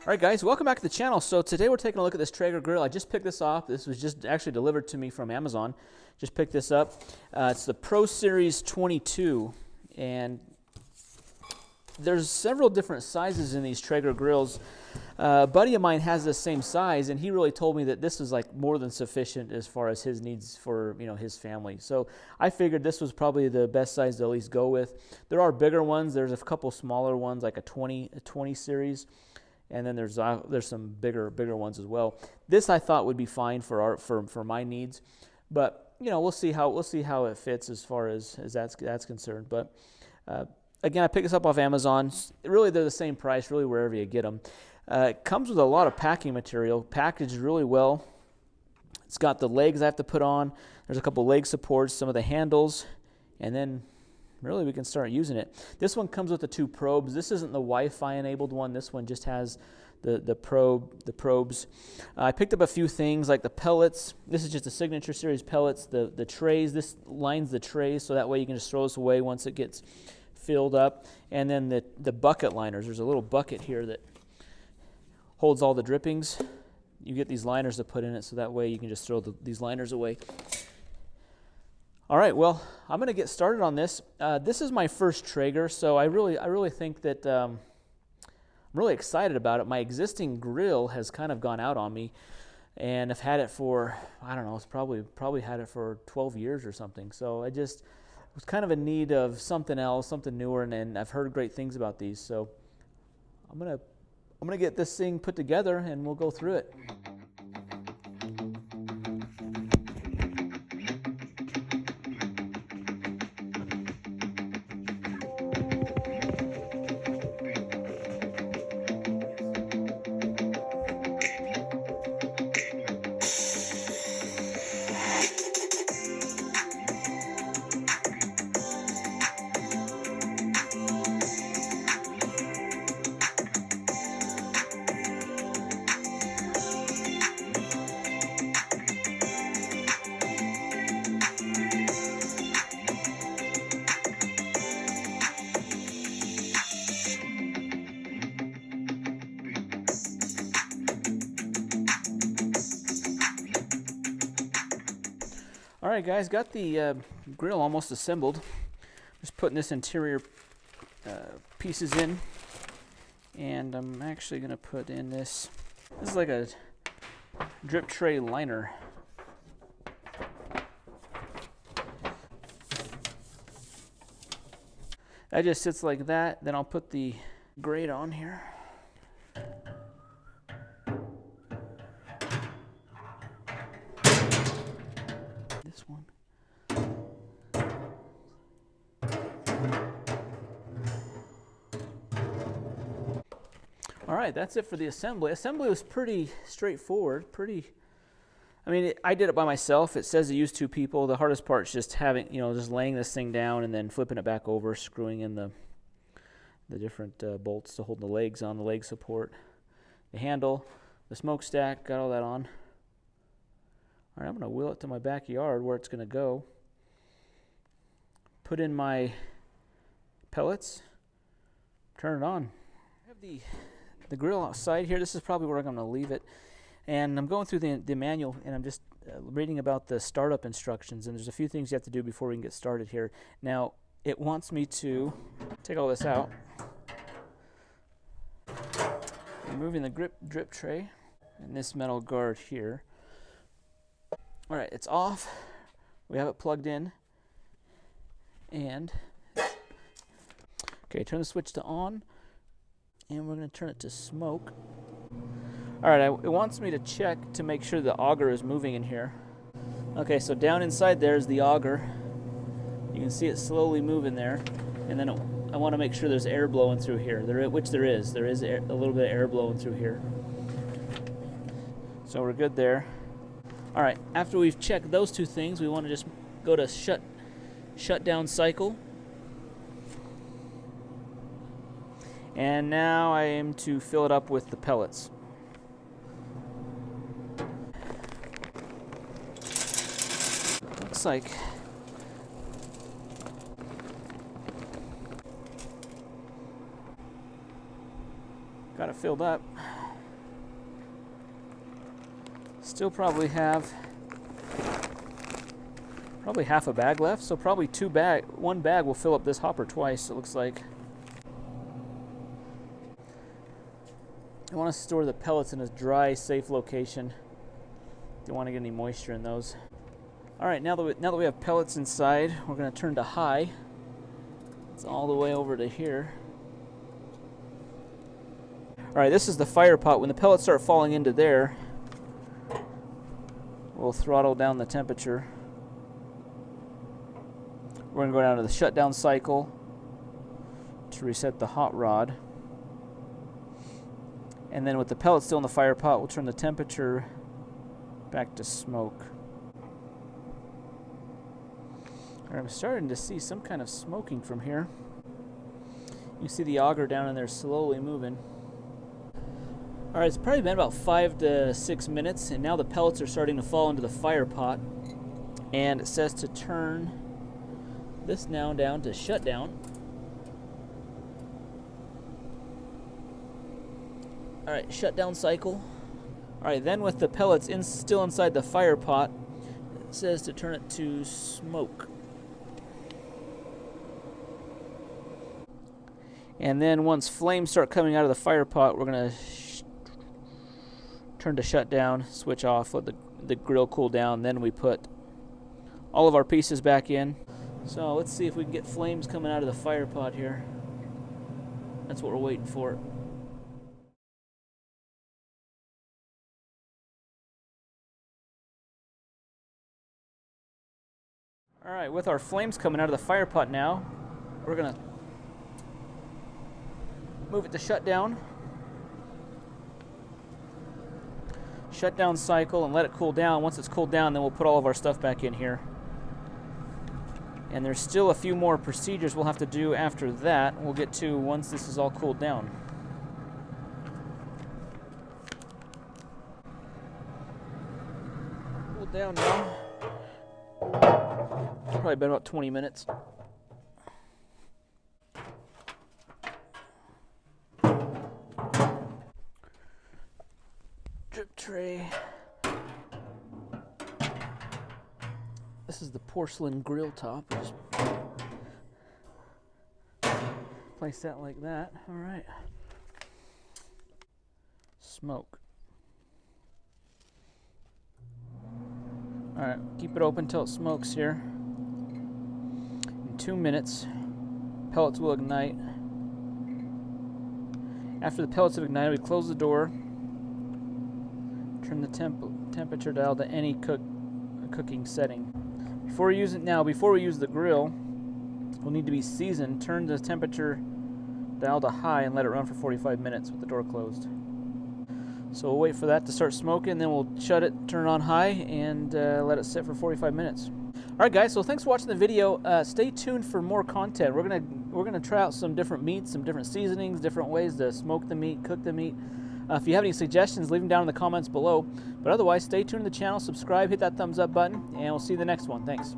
All right, guys, welcome back to the channel. So today we're taking a look at this Traeger grill. I just picked this off. This was just actually delivered to me from Amazon. Just picked this up. It's the Pro Series 22, and there's several different sizes in these Traeger grills. A buddy of mine has the same size, and he really told me that this is like more than sufficient as far as his needs for his family. So I figured this was probably the best size to at least go with. There are bigger ones. There's a couple smaller ones, like a 20 series. And then there's some bigger ones as well. This I thought would be fine for my needs, but we'll see how it fits as far as that's concerned. But again, I picked this up off Amazon. Really, they're the same price, really wherever you get them. It comes with a lot of packing material, packaged really well. It's got the legs I have to put on. There's a couple leg supports, some of the handles, and then really we can start using it. This one comes with the two probes. This isn't the Wi-Fi enabled one. This one just has the probes. I picked up a few things like the pellets. This is just a Signature Series pellets. The trays, this lines the trays so that way you can just throw this away once it gets filled up. And then the bucket liners. There's a little bucket here that holds all the drippings. You get these liners to put in it so that way you can just throw these liners away. All right, well, I'm going to get started on this. This is my first Traeger, so I really think that I'm really excited about it. My existing grill has kind of gone out on me, and I've had it for, I don't know, it's probably had it for 12 years or something. So I just was kind of in need of something else, something newer, and I've heard great things about these. So I'm gonna get this thing put together, and we'll go through it. All right, guys, got the grill almost assembled. Just putting this interior pieces in, and I'm actually going to put in this. This is like a drip tray liner. That just sits like that. Then I'll put the grate on here. This one. All right, that's it for the assembly. Assembly was pretty straightforward. I mean, I did it by myself. It says it used 2 people. The hardest part is just having, just laying this thing down and then flipping it back over, screwing in the different bolts to hold the legs on, the leg support, the handle, the smokestack, got all that on. All right, I'm going to wheel it to my backyard where it's going to go. Put in my pellets, turn it on. I have the grill outside here. This is probably where I'm going to leave it. And I'm going through the manual, and I'm just reading about the startup instructions, and there's a few things you have to do before we can get started here. Now, it wants me to take all this out. Removing the drip tray and this metal guard here. All right, it's off. We have it plugged in. And, okay, turn the switch to on. And we're going to turn it to smoke. All right, it wants me to check to make sure the auger is moving in here. Okay, so down inside there is the auger. You can see it slowly moving there. And then I want to make sure there's air blowing through here, which there is. There is a little bit of air blowing through here. So we're good there. All right, after we've checked those 2 things, we want to just go to shutdown cycle. And now I aim to fill it up with the pellets. Looks like got it filled up. Still probably have half a bag left, so probably one bag will fill up this hopper twice, it looks like. I want to store the pellets in a dry, safe location. Don't want to get any moisture in those. All right, now that we have pellets inside, we're going to turn to high. It's all the way over to here. All right, this is the fire pot. When the pellets start falling into there, we'll throttle down the temperature. We're going to go down to the shutdown cycle to reset the hot rod. And then with the pellets still in the fire pot, we'll turn the temperature back to smoke. All right, I'm starting to see some kind of smoking from here. You see the auger down in there slowly moving. All right, it's probably been about 5 to 6 minutes, and now the pellets are starting to fall into the fire pot. And it says to turn this now down to shutdown. All right, shutdown cycle. All right, then with the pellets still inside the fire pot, it says to turn it to smoke. And then once flames start coming out of the fire pot, we're gonna turn to shutdown, switch off, let the grill cool down. Then we put all of our pieces back in. So let's see if we can get flames coming out of the fire pot here. That's what we're waiting for. All right, with our flames coming out of the fire pot now, we're gonna move it to shutdown. Shutdown cycle and let it cool down. Once it's cooled down, then we'll put all of our stuff back in here. And there's still a few more procedures we'll have to do after that. We'll get to once this is all cooled down. Cooled down now. Probably been about 20 minutes. Drip tray. This is the porcelain grill top. We'll just place that like that. All right. Smoke. All right, keep it open until it smokes here. In 2 minutes, pellets will ignite. After the pellets have ignited, we close the door. Turn the temperature dial to any cooking setting. Before we use the grill, we'll need to be seasoned. Turn the temperature dial to high and let it run for 45 minutes with the door closed. So we'll wait for that to start smoking, then we'll shut it, turn it on high, and let it sit for 45 minutes. All right, guys. So thanks for watching the video. Stay tuned for more content. We're gonna try out some different meats, some different seasonings, different ways to smoke the meat, cook the meat. If you have any suggestions, leave them down in the comments below. But otherwise, stay tuned to the channel, subscribe, hit that thumbs up button, and we'll see you in the next one. Thanks.